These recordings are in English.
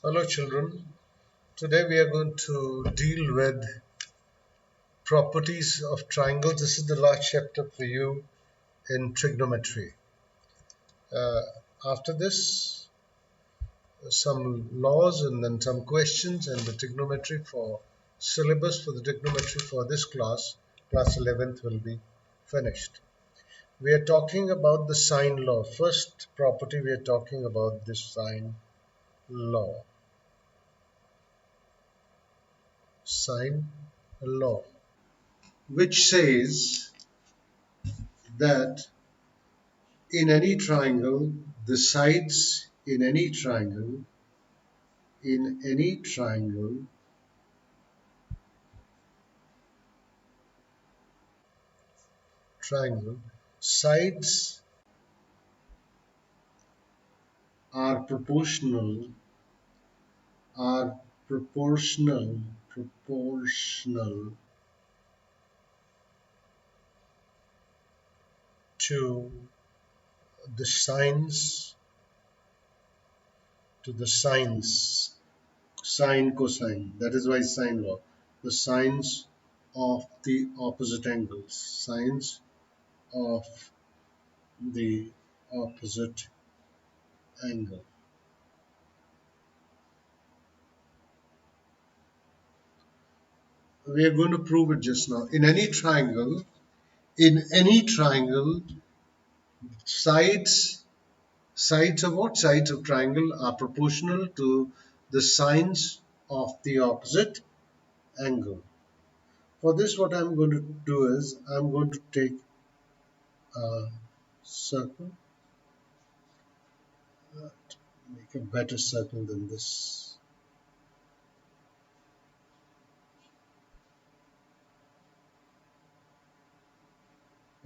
Hello children, today we are going to deal with properties of triangles. This is the last chapter for you in trigonometry. Uh, After this, some laws and then some questions and the trigonometry for syllabus for the trigonometry for this class, class 11th will be finished. We are talking about the sine law. First property we are talking about this sine law. Sine law, which says that in any triangle, the sides in any triangle, triangle, sides are are proportional to the sines, sine, cosine. That is why sine law. The sines of the opposite angles, sines of the opposite angle. We are going to prove it just now. In any triangle, sides sides of what? Sides of triangle are proportional to the sines of the opposite angle. For this, what I'm going to do is I'm going to take a circle, make a better circle than this.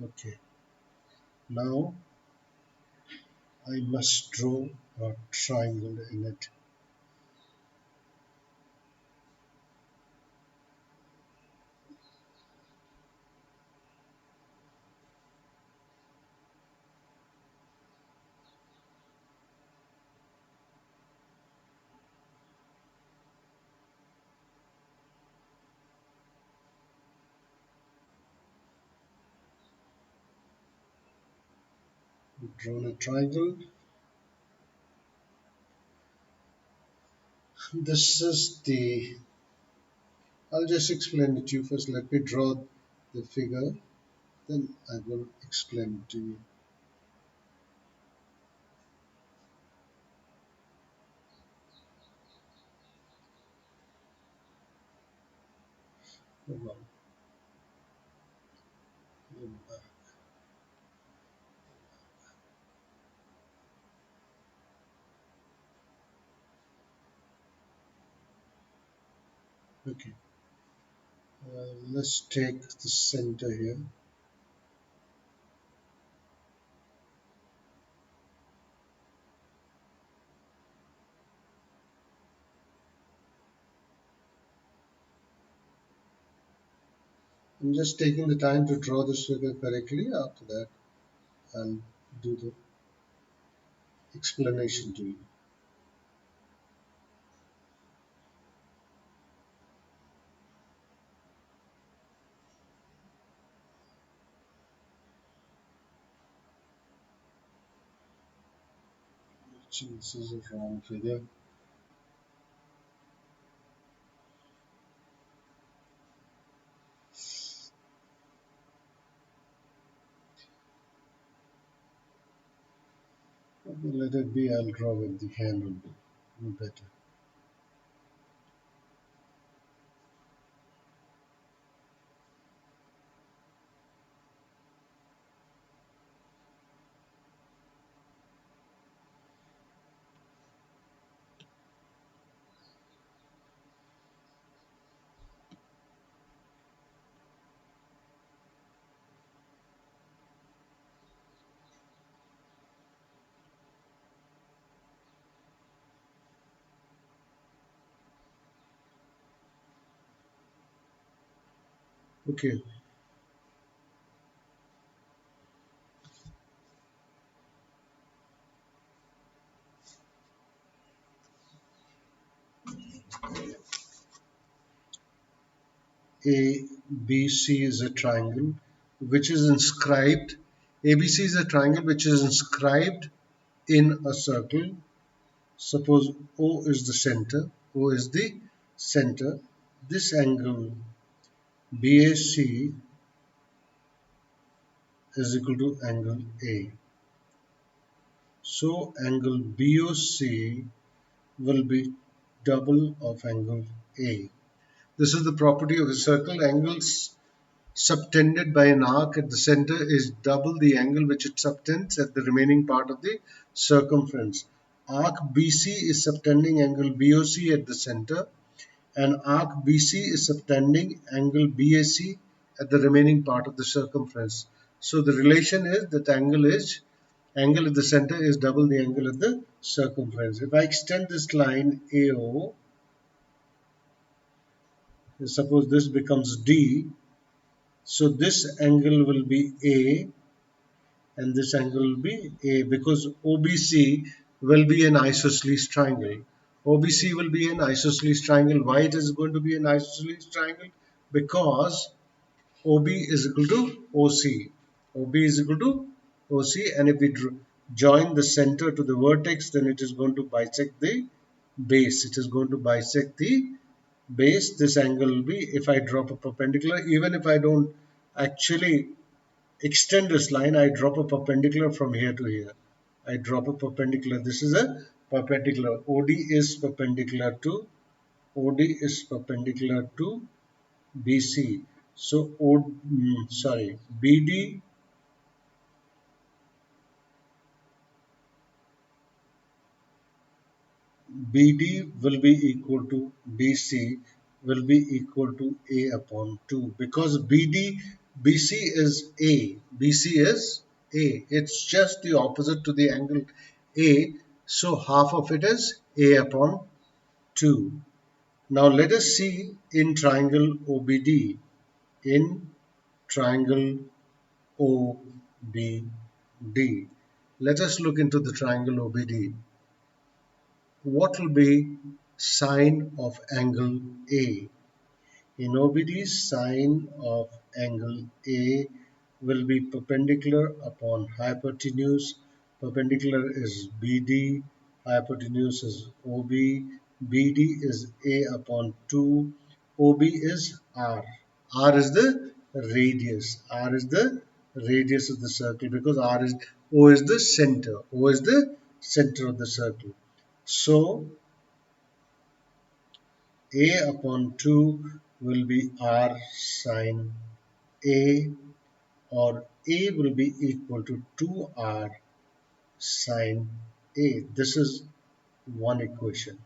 Okay, now I must draw a triangle in it. Drawn a triangle. This is the. I'll just explain it to you first. Let me draw the figure, then I will explain it to you. Hold on. Okay, let's take the center here. I'm just taking the time to draw this figure correctly. After that, I'll do the explanation to you. This is a wrong figure. Okay, let it be. I'll draw with the hand only. Better. Okay. ABC is a triangle which is inscribed. ABC is a triangle which is inscribed in a circle. Suppose O is the center. O is the center. This angle BAC is equal to angle A. So angle BOC will be double of angle A. This is the property of a circle. Angles subtended by an arc at the center is double the angle which it subtends at the remaining part of the circumference. Arc BC is subtending angle BOC at the center, and arc BC is subtending angle BAC at the remaining part of the circumference. So the relation is that angle at the center is double the angle at the circumference. If I extend this line AO, suppose this becomes D, so this angle will be A and this angle will be A, because OBC will be an isosceles triangle. OBC will be an isosceles triangle. Why it is going to be an isosceles triangle? Because OB is equal to OC. OB is equal to OC, and if we join the center to the vertex, then it is going to bisect the base. It is going to bisect the base. This angle will be, if I drop a perpendicular, even if I don't actually extend this line, I drop a perpendicular from here to here. I drop a perpendicular. This is a perpendicular. OD is perpendicular to BC. So BD will be equal to BC will be equal to A upon 2, because BC is A. BC is A. It's just the opposite to the angle A. So half of it is A upon 2. Now let us see in triangle OBD. In triangle OBD. Let us look into the triangle OBD. What will be sine of angle A? In OBD, sine of angle A will be perpendicular upon hypotenuse. Perpendicular is BD, hypotenuse is OB, BD is A upon 2, OB is R. R is the radius. R is the radius of the circle, because O is the center. O is the center of the circle. So A upon 2 will be R sine A, or A will be equal to 2R sine A. This is one equation.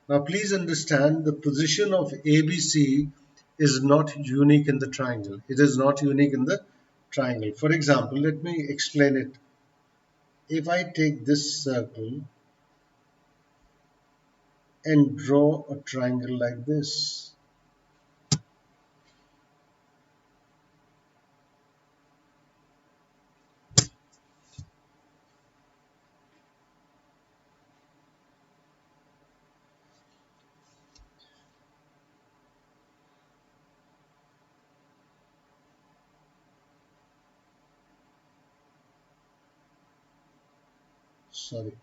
Now please understand, the position of ABC is not unique in the triangle. It is not unique in the triangle. For example, let me explain it. If I take this circle and draw a triangle like this,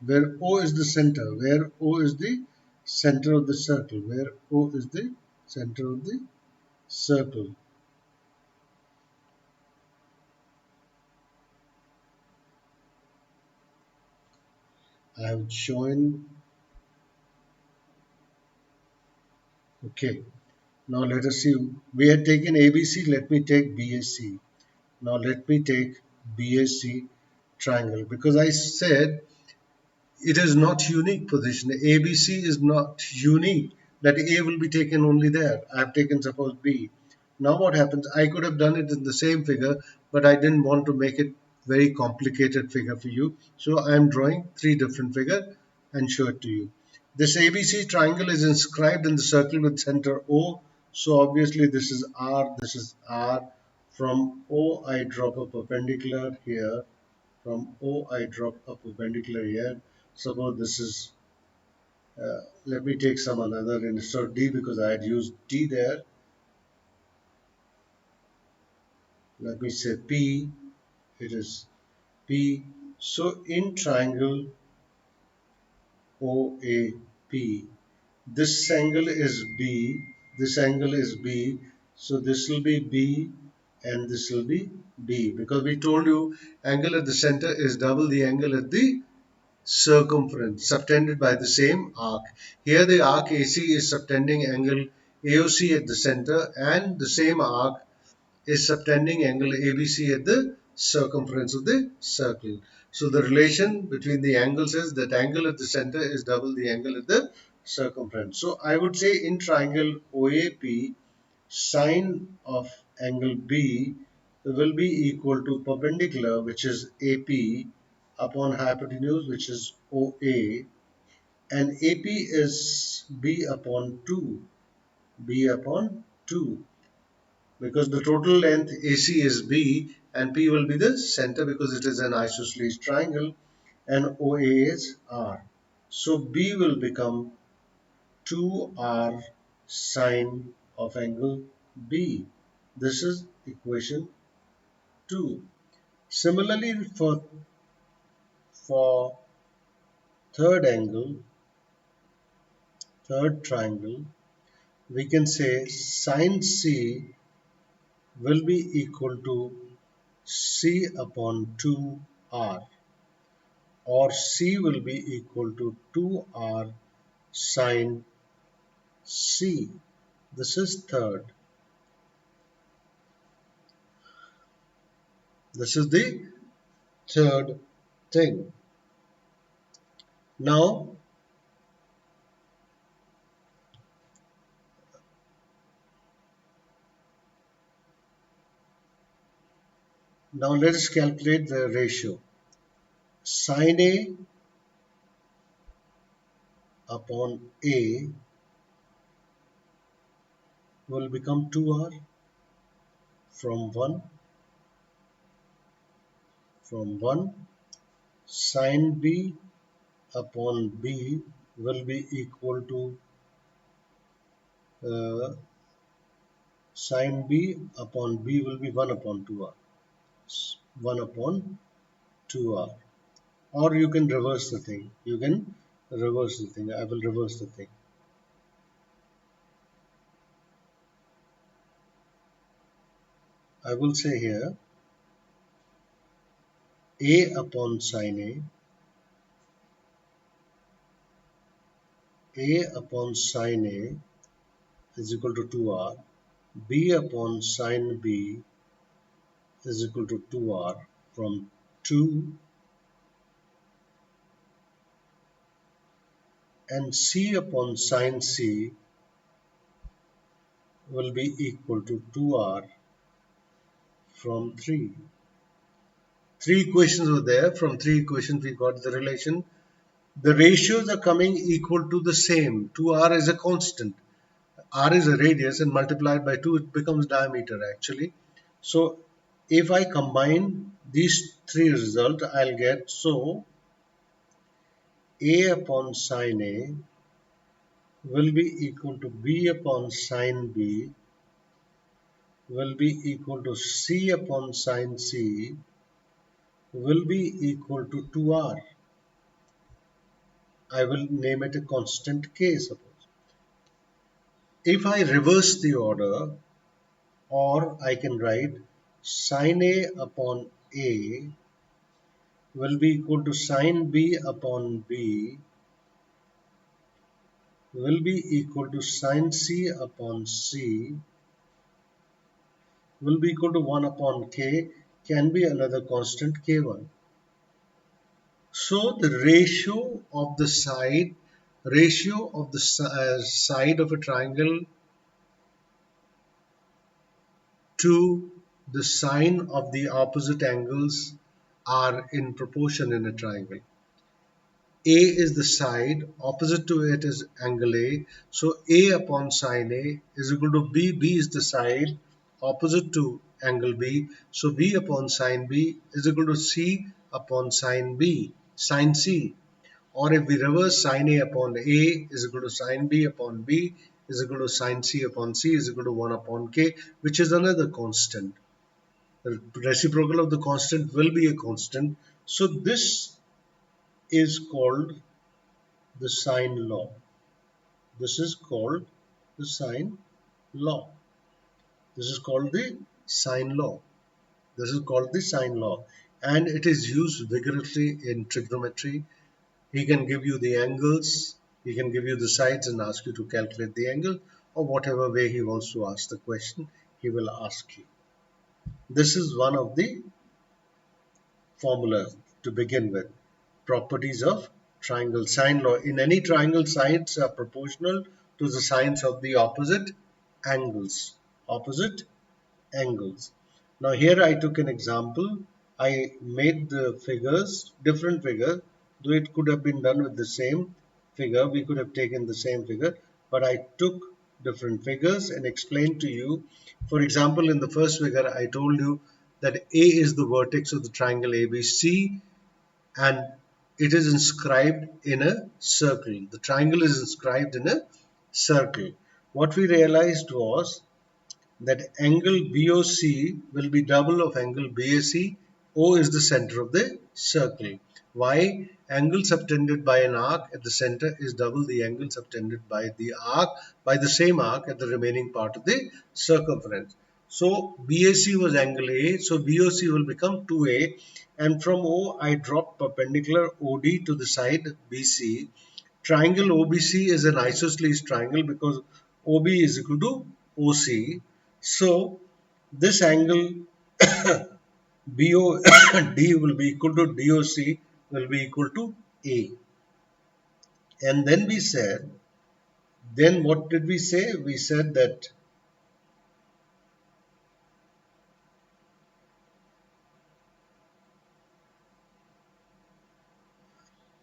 where O is the center, where O is the center of the circle, where O is the center of the circle. I have joined. Okay, now let us see. We had taken ABC, let me take BAC. Now let me take BAC triangle, because I said it is not unique position. ABC is not unique, that A will be taken only there. I have taken suppose B. Now what happens? I could have done it in the same figure, but I didn't want to make it very complicated figure for you. So I am drawing three different figures and show it to you. This ABC triangle is inscribed in the circle with center O. So obviously this is R, this is R. From O I drop a perpendicular here. From O I drop a perpendicular here. Suppose this is Let me take some another instead of D because I had used D there. Let me say P. It is P. So in triangle OAP, this angle is B, this angle is B, so this will be B and this will be B, because we told you angle at the center is double the angle at the circumference subtended by the same arc. Here the arc AC is subtending angle AOC at the center, and the same arc is subtending angle ABC at the circumference of the circle. So the relation between the angles is that angle at the center is double the angle at the circumference. So I would say in triangle OAP, sine of angle B will be equal to perpendicular, which is AP, upon hypotenuse, which is OA, and AP is B upon 2, B upon 2, because the total length AC is B and P will be the center because it is an isosceles triangle, and OA is R. So B will become 2R sine of angle B. This is equation 2. Similarly, for third angle, third triangle, we can say sine C will be equal to C upon 2R, or C will be equal to 2R sine C. This is third. This is the third thing. Now, let us calculate the ratio. Sin A upon A will become 2R from 1. Sin B upon B will be equal to sin B upon B will be 1 upon 2R. 1 upon 2R. Or you can reverse the thing. I will reverse the thing. I will say here A upon sin A upon sin A is equal to 2R. B upon sin B is equal to 2R from 2, and C upon sin C will be equal to 2R from 3. Three equations were there. From three equations we got the relation. The ratios are coming equal to the same. 2R is a constant. R is a radius, and multiplied by 2 it becomes diameter actually. So if I combine these three results, I'll get, so A upon sin A will be equal to B upon sin B will be equal to C upon sin C will be equal to 2R. I will name it a constant K, suppose. If I reverse the order, or I can write sin A upon A will be equal to sin B upon B will be equal to sin C upon C will be equal to 1 upon K, can be another constant K1. So the ratio of the side of a triangle to the sine of the opposite angles are in proportion in a triangle. A is the side, opposite to it is angle A. So A upon sin A is equal to B. B is the side, opposite to angle B. So B upon sin B is equal to C upon sin B, sin C. Or if we reverse, sin A upon A is equal to sin B upon B is equal to sin C upon C is equal to 1 upon K, which is another constant. The reciprocal of the constant will be a constant. So this is called the sine law. This is called the sine law. This is called the sine law. This is called the sine law. And it is used vigorously in trigonometry. He can give you the angles, he can give you the sides and ask you to calculate the angle, or whatever way he wants to ask the question, he will ask you. This is one of the formulas to begin with. Properties of triangle. Sine law. In any triangle, sides are proportional to the sines of the opposite angles. Opposite angles. Now here I took an example. I made the figures, different figure, though it could have been done with the same figure. We could have taken the same figure, but I took different figures and explained to you. For example, in the first figure, I told you that A is the vertex of the triangle ABC and it is inscribed in a circle. The triangle is inscribed in a circle. What we realized was that angle BOC will be double of angle BAC. O is the center of the circle. Why? Angle subtended by an arc at the center is double the angle subtended by the arc, by the same arc at the remaining part of the circumference. So BAC was angle A, so BOC will become 2A, and from O I drop perpendicular OD to the side BC. Triangle OBC is an isosceles triangle because OB is equal to OC. So this angle BOD will be equal to DOC will be equal to A. And then we said, then what did we say? We said that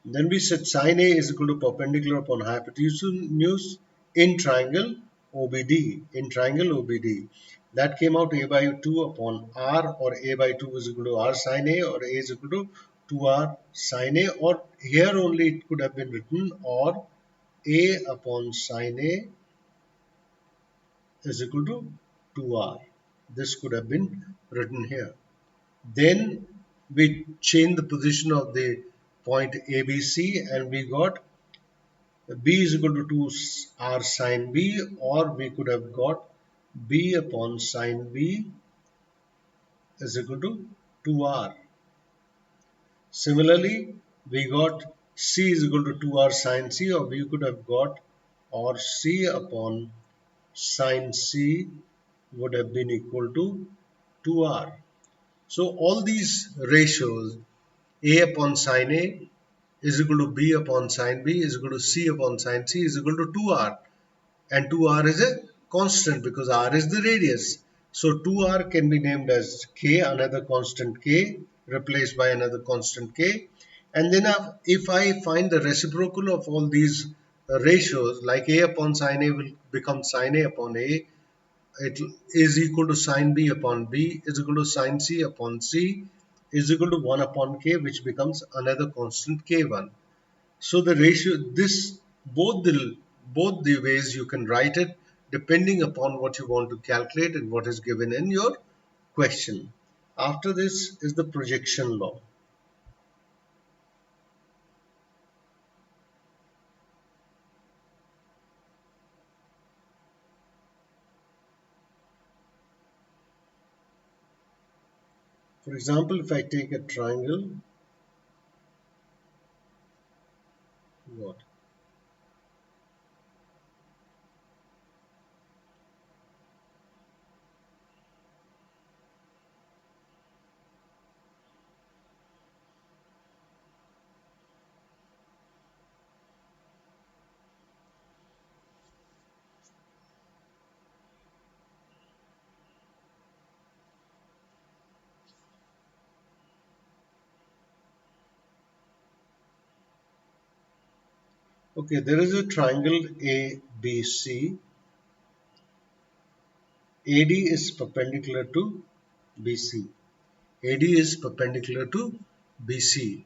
sin A is equal to perpendicular upon hypotenuse in triangle OBD. In triangle OBD. That came out A by 2 upon R, or A by 2 is equal to R sin A, or A is equal to 2R sin A, or here only it could have been written, or A upon sin A is equal to 2R. This could have been written here. Then we change the position of the point ABC and we got B is equal to 2R sin B, or we could have got B upon sin B is equal to 2R. Similarly, we got C is equal to 2R sin C, or we could have got, or C upon sin C would have been equal to 2R. So all these ratios, A upon sin A is equal to B upon sin B is equal to C upon sin C is equal to 2R. And 2R is a constant because R is the radius. So 2R can be named as K, another constant K, replaced by another constant K. And then if I find the reciprocal of all these ratios, like A upon sin A will become sin A upon A, it is equal to sin B upon B is equal to sin C upon C is equal to 1 upon K, which becomes another constant K1. So the ratio, this both the ways you can write it depending upon what you want to calculate and what is given in your question. After this is the projection law. For example, if I take a triangle, what? Okay, there is a triangle ABC. AD is perpendicular to BC. AD is perpendicular to BC.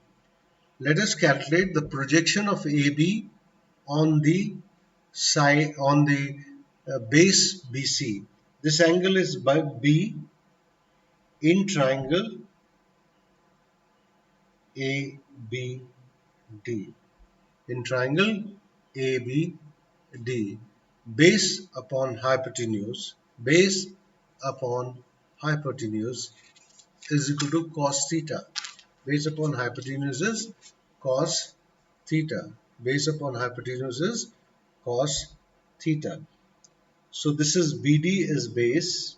let us calculate the projection of AB on the side on the base BC. This angle is by B in triangle ABD. In triangle ABD, base upon hypotenuse, base upon hypotenuse is equal to cos theta. Base upon hypotenuse is cos theta. Base upon hypotenuse is cos theta. So this is BD is base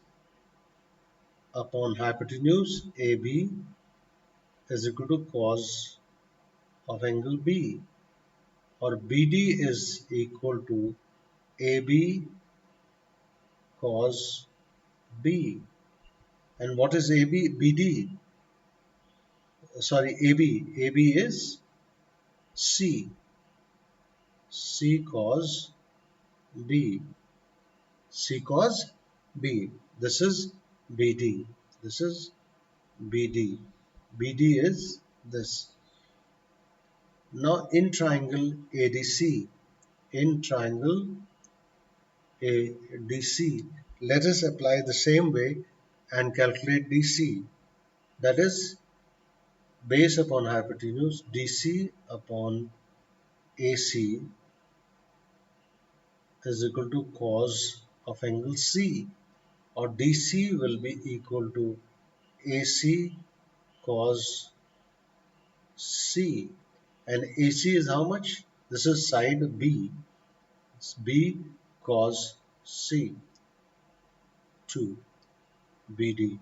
upon hypotenuse AB is equal to cos of angle B, or BD is equal to AB cos B. And what is AB? BD, sorry, AB. AB is C. C cos B. C cos B. This is BD. This is BD. BD is this. Now in triangle ADC, in triangle ADC, let us apply the same way and calculate DC. That is base upon hypotenuse, DC upon AC is equal to cos of angle C, or DC will be equal to AC cos C, and AC is how much? This is side B. It's B cos C to BD.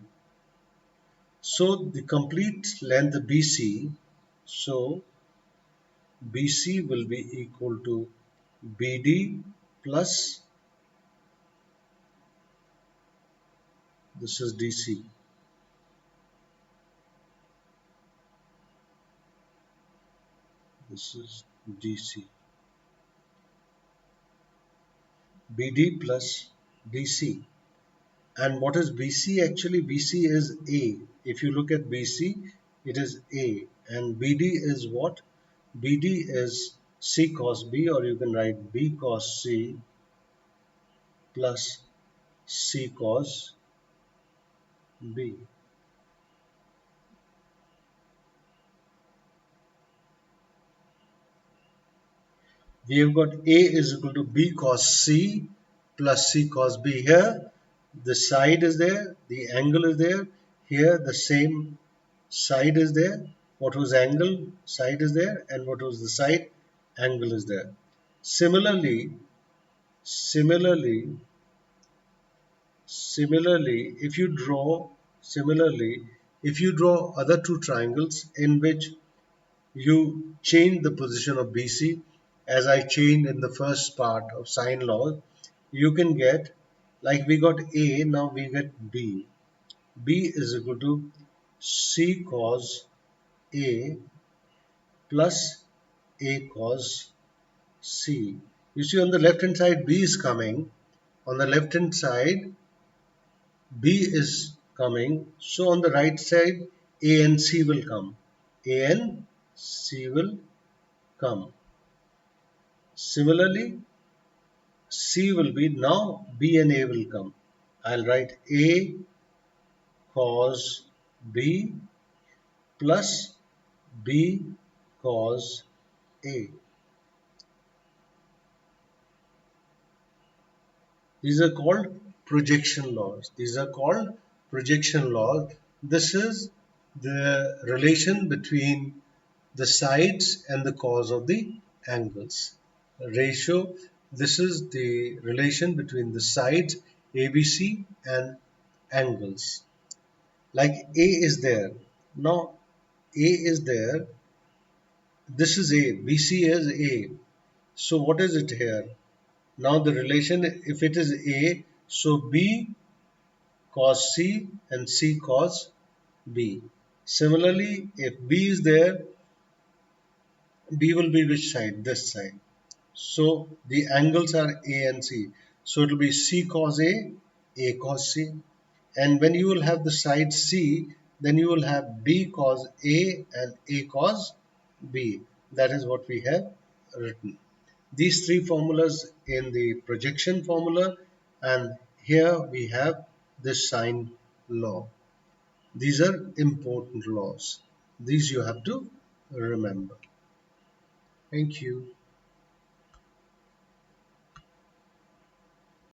So the complete length BC, so BC will be equal to BD plus, this is DC, this is DC, BD plus DC. And what is BC? Actually BC is A. If you look at BC, it is A, and BD is what? BD is C cos B, or you can write B cos C plus C cos B. We have got A is equal to B cos C plus C cos B. Here the side is there, the angle is there. Here the same side is there. What was angle? Side is there, and what was the side? Angle is there. Similarly, if you draw other two triangles in which you change the position of BC, as I changed in the first part of sine law, you can get, like we got A, now we get B. B is equal to C cos A plus A cos C. You see on the left hand side B is coming, on the left hand side B is coming, so on the right side A and C will come. A and C will come. Similarly, C will be, now B and A will come. I'll write A cos B plus B cos A. These are called projection laws. These are called projection laws. This is the relation between the sides and the cos of the angles. Ratio, this is the relation between the sides ABC and angles. Like A is there. Now A is there. This is A. BC is A. So what is it here? Now the relation, if it is A, so B cos C and C cos B. Similarly, if B is there, B will be which side? This side. So the angles are A and C. So it will be C cos A cos C. And when you will have the side C, then you will have B cos A and A cos B. That is what we have written. These three formulas in the projection formula, and here we have this sine law. These are important laws. These you have to remember. Thank you.